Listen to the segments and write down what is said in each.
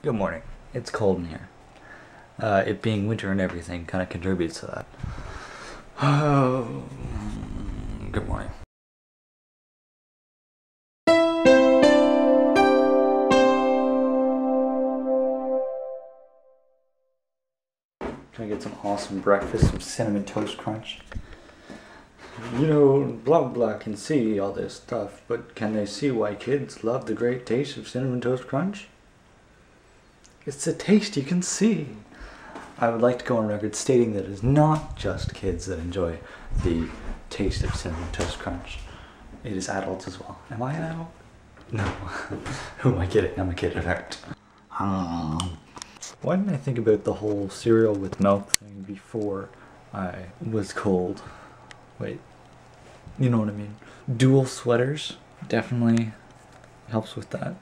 Good morning. It's cold in here. It being winter and everything kind of contributes to that. Oh, good morning. Trying to get some awesome breakfast, some Cinnamon Toast Crunch. You know, blah blah can see all this stuff, but can they see why kids love the great taste of Cinnamon Toast Crunch? It's a taste you can see. I would like to go on record stating that it is not just kids that enjoy the taste of Cinnamon Toast Crunch. It is adults as well. Am I an adult? No. Who am I kidding? I'm a kid at heart. Why didn't I think about the whole cereal with milk thing before I was cold? Wait. You know what I mean? Dual sweaters definitely helps with that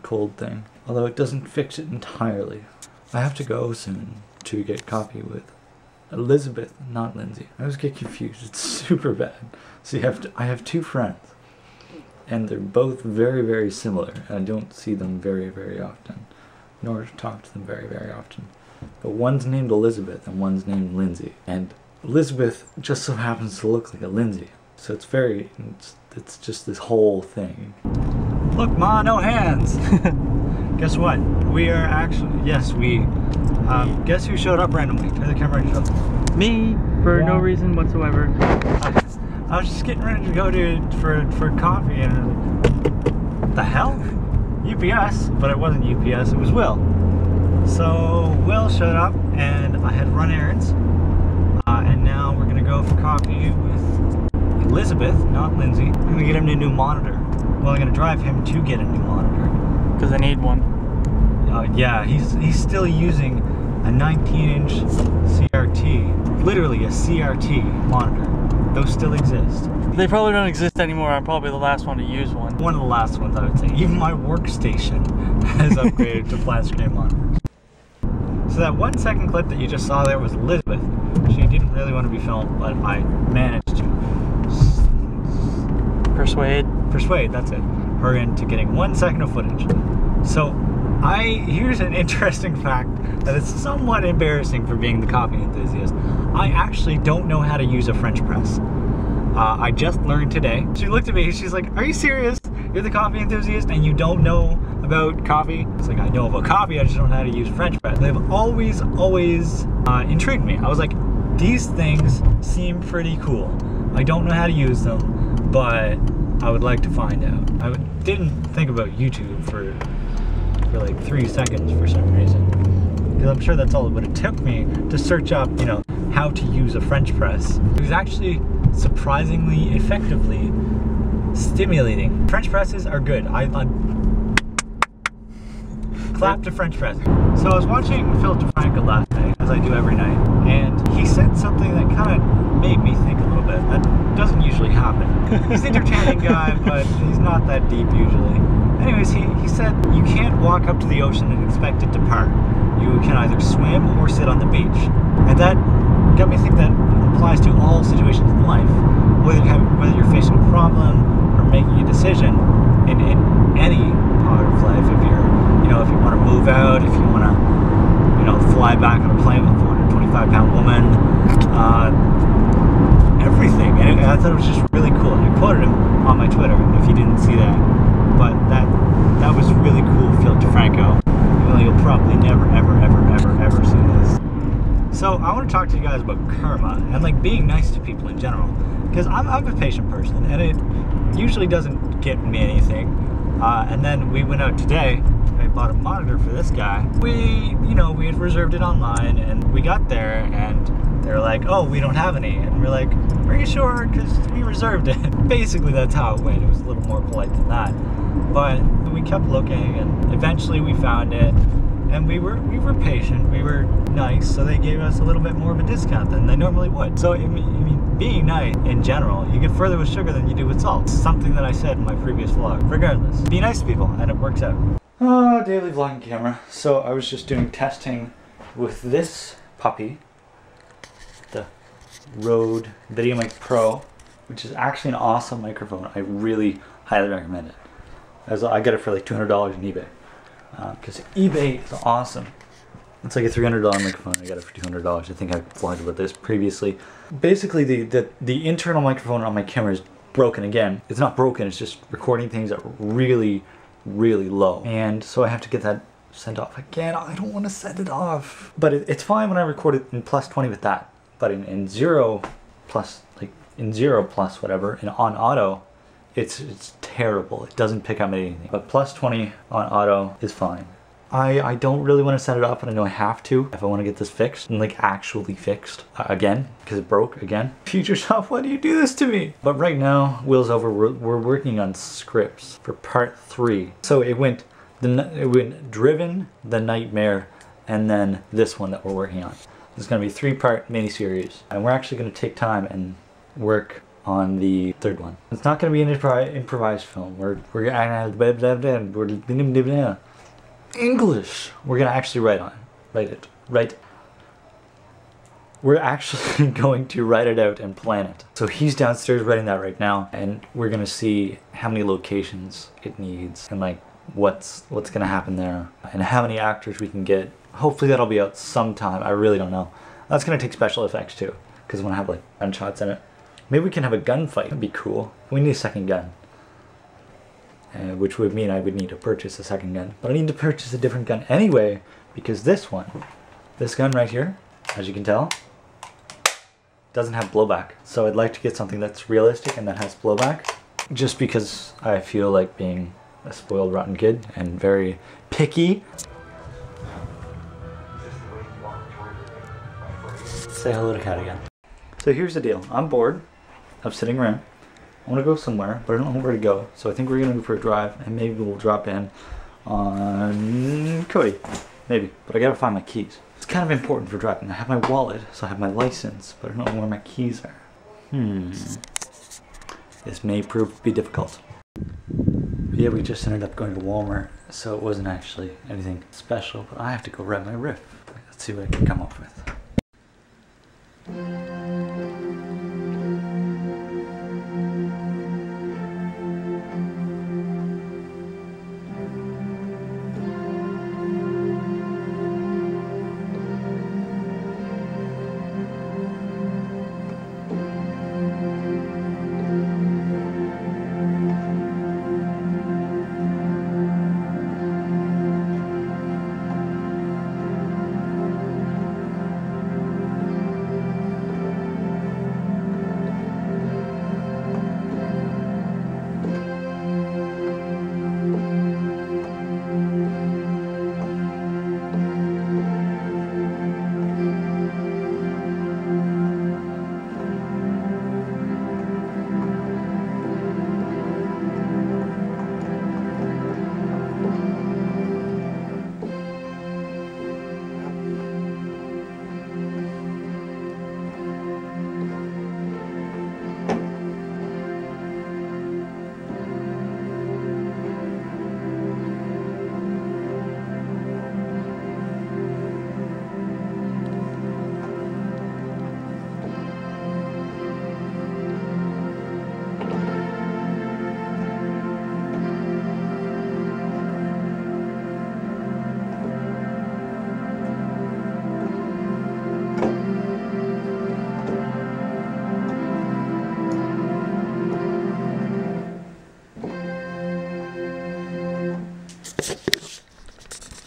cold thing. Although it doesn't fix it entirely. I have to go soon to get coffee with Elizabeth, not Lindsay. I always get confused. It's super bad. See, I have two friends. And they're both very, very similar. I don't see them very, very often. Nor talk to them very, very often. But one's named Elizabeth and one's named Lindsay. And Elizabeth just so happens to look like a Lindsay. So it's just this whole thing. Look, Ma, no hands! Guess what? We are actually, yes, guess who showed up randomly? Turn the camera on. Me, for no reason whatsoever. I was just getting ready to go for coffee and what the hell? UPS, but it wasn't UPS, it was Will. So Will showed up and I had run errands and now we're gonna go for coffee with Elizabeth, not Lindsay. I'm gonna get him a new monitor. Well, I'm gonna drive him to get a new monitor. Because I need one. Yeah, he's still using a 19-inch CRT, literally a CRT monitor. Those still exist. They probably don't exist anymore. I'm probably the last one to use one. One of the last ones, I would say. Even my workstation has upgraded to flat screen monitors. So that 1 second clip that you just saw there was Elizabeth. She didn't really want to be filmed, but I managed to persuade, that's it, her into getting 1 second of footage. So here's an interesting fact that is somewhat embarrassing for being the coffee enthusiast. I actually don't know how to use a French press. I just learned today. She looked at me, she's like, are you serious? You're the coffee enthusiast and you don't know about coffee? It's like, I know about coffee, I just don't know how to use French press. They've always intrigued me. I was like, these things seem pretty cool. I don't know how to use them, but I would like to find out. I didn't think about YouTube for like 3 seconds for some reason. Because I'm sure that's all it would have took me to search up, you know, how to use a French press. It was actually surprisingly effectively stimulating. French presses are good. I clap to French press. So I was watching Phil DeFranco last night, as I do every night, and he said something that kind of made me think a little bit. That doesn't usually happen. He's an entertaining guy, but he's not that deep usually. Anyways, he said, you can't walk up to the ocean and expect it to part. You can either swim or sit on the beach. And that got me thinking that applies to all situations in life. Whether you're facing a problem or making a decision in any part of life, if you want to move out, if you want to, fly back on a plane with a 425-pound woman, everything. And I thought it was just really cool. And I quoted him on my Twitter, if you didn't see that. But that was really cool, Phil DeFranco. Even though you'll probably never, ever see this. So I want to talk to you guys about karma and like being nice to people in general. Because I'm a patient person and it usually doesn't get me anything. And then we went out today. I bought a monitor for this guy. We had reserved it online and we got there and they're like, oh, we don't have any. And we're like, are you sure? Because we reserved it. Basically, that's how it went. It was a little more polite than that. But we kept looking and eventually we found it. And we were patient, we were nice, so they gave us a little bit more of a discount than they normally would. So, I mean, being nice in general, you get further with sugar than you do with salt. Something that I said in my previous vlog. Regardless, be nice to people and it works out. Oh, daily vlogging camera. So I was just doing testing with this puppy, the Rode VideoMic Pro, which is actually an awesome microphone. I really highly recommend it. As I got it for like $200 on eBay. because eBay is awesome. It's like a $300 microphone. I got it for $200. I think I vlogged about this previously. Basically, the internal microphone on my camera is broken again. It's not broken, it's just recording things at really, really low. And so I have to get that sent off again. I don't want to send it off. But it's fine when I record it in +20 with that. But in zero plus, like in zero plus whatever, and on auto, it's terrible. It doesn't pick up anything. But +20 on auto is fine. I don't really want to set it up, but I know I have to if I want to get this fixed and like actually fixed again, because it broke again. Futuresoft, why do you do this to me? But right now, Wheels Over, we're working on scripts for part 3. So it went Driven, The Nightmare, and then this one that we're working on. It's going to be a 3-part miniseries, and we're actually going to take time and work on the 3rd one. It's not going to be an improvised film. We're English. We're gonna actually write it. We're actually going to write it out and plan it. So he's downstairs writing that right now, and we're gonna see how many locations it needs and like what's gonna happen there and how many actors we can get. Hopefully that'll be out sometime. I really don't know. That's gonna take special effects too, because I want to have like gunshots in it. Maybe we can have a gunfight. That'd be cool. We need a second gun. Which would mean I would need to purchase a second gun. But I need to purchase a different gun anyway, because this gun right here, as you can tell, doesn't have blowback. So I'd like to get something that's realistic and that has blowback, just because I feel like being a spoiled rotten kid and very picky. Say hello to Kat again. So here's the deal. I'm bored of sitting around. I want to go somewhere, but I don't know where to go. So I think we're going to go for a drive, and maybe we'll drop in on Cody. Maybe. But I got to find my keys. It's kind of important for driving. I have my wallet, so I have my license, but I don't know where my keys are. This may prove to be difficult. But yeah, we just ended up going to Walmart, so it wasn't actually anything special, but I have to go write my riff. Let's see what I can come up with.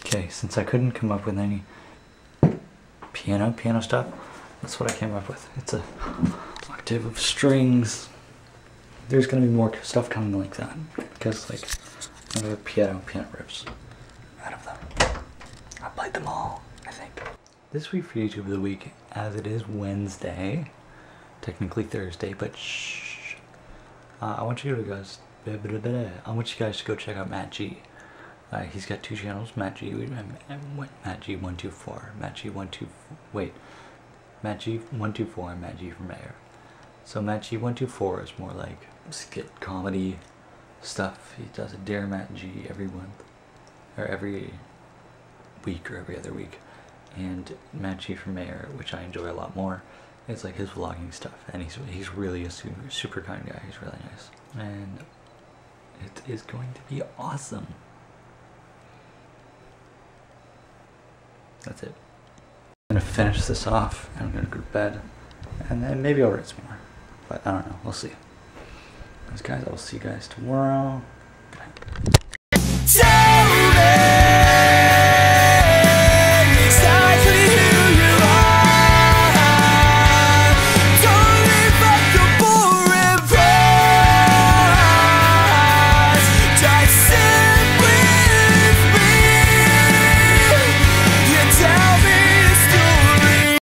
Okay, since I couldn't come up with any piano stuff, that's what I came up with. It's a octave of strings. There's gonna be more stuff coming like that, because like I have piano riffs out of them. I played them all, I think. This week for YouTube of the week, as it is Wednesday, technically Thursday, but shh. I want you guys to go check out Matt G. He's got 2 channels, Matt G, Matt G124, Matt G124 and Matt G for Mayor. So Matt G124 is more like skit comedy stuff. He does a Dare Matt G every month, or every week or every other week. And Matt G for Mayor, which I enjoy a lot more, it's like his vlogging stuff, and he's really a super kind guy. He's really nice, and it is going to be awesome. That's it. I'm gonna finish this off. I'm gonna go to bed, and then maybe I'll write some more. But I don't know. We'll see. Guys, I will see you guys tomorrow. Good night.